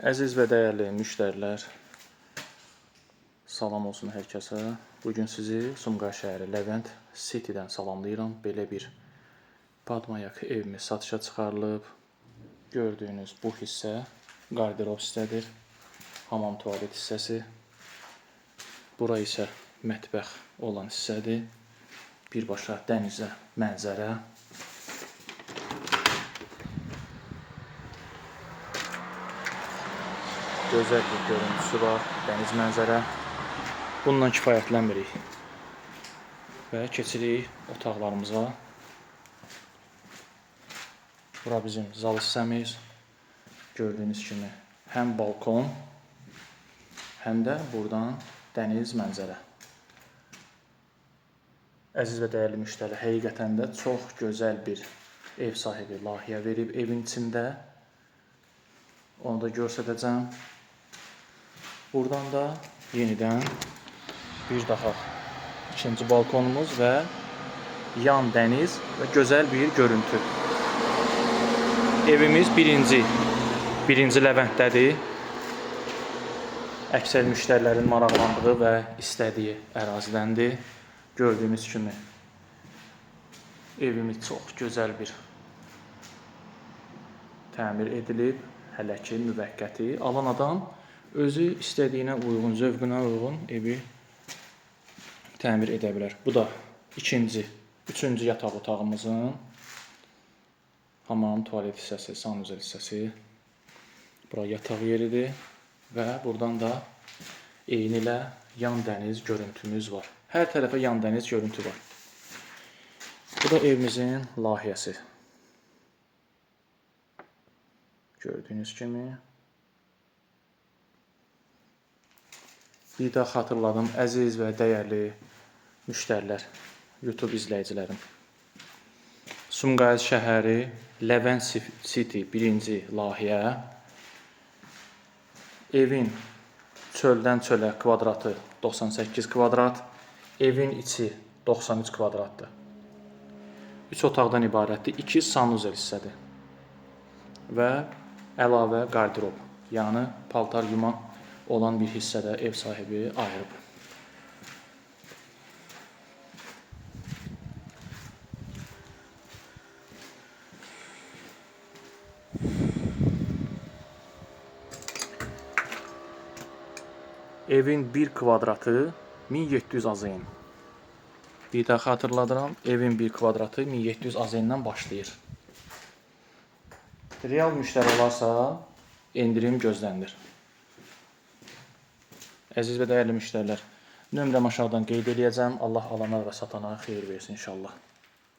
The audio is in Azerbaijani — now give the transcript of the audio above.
Əziz və dəyərli müştərilər, salam olsun hər kəsə. Bugün sizi Sumqayıt şəhəri Levent City'dən salamlayıram. Belə bir padmayak evimiz satışa çıxarılıb. Gördüyünüz bu hissə qarderob hissədir. Hamam tualet hissəsi. Bura isə mətbəx olan hissədir. Birbaşa dənizə mənzərə. Gözəl bir görüntüsü var, dəniz mənzərə. Bundan kifayətlənmirik və keçirik otaqlarımıza. Bura bizim zal hissəmiz. Gördüyünüz kimi həm balkon, həm də buradan dəniz mənzərə. Əziz və dəyərli müştəri, həqiqətən də çox gözəl bir ev sahibi layihə verib evin içində. Onu da göstərəcəm. Buradan da yenidən bir daha ikinci balkonumuz və yan dəniz və gözəl bir görüntü. Evimiz birinci Leventdədir. Əksər müştərilərin maraqlandığı və istədiyi ərazidəndir. Gördüyünüz kimi evimiz çox gözəl bir təmir edilib. Hələ ki müvəqqəti. Alan adam özü istədiyinə uyğun, zövqünə uyğun evi təmir edə bilər. Bu da üçüncü yataq otağımızın hamam tualet hissəsi, sanuzel hissəsi. Bura yataq yeridir və buradan da eyni ilə yan dəniz görüntümüz var. Hər tərəfə yan dəniz görüntü var. Bu da evimizin layihəsi. Gördüyünüz kimi. Bir daha xatırladım, əziz və dəyərli müştərilər, YouTube izləyicilərim. Sumqayıt şəhəri Levent City birinci layihə. Evin çöldən çölə kvadratı 98 kvadrat, evin içi 93 kvadratdır. 3 otaqdan ibarətdir, 2 sanuzel hissədir və əlavə qarderob, yəni paltar yuman olan bir hissədə ev sahibi ayırıb. Evin 1 kvadratı 1700 AZN. Bir daha xatırladıram, evin 1 kvadratı 1700 AZN-dən başlayır. Real müştəri olarsa, endirim gözlənilir. Əziz və dəyərli müştərilər, nömrəm aşağıdan qeyd edəcəm. Allah alana və satana xeyir versin inşallah.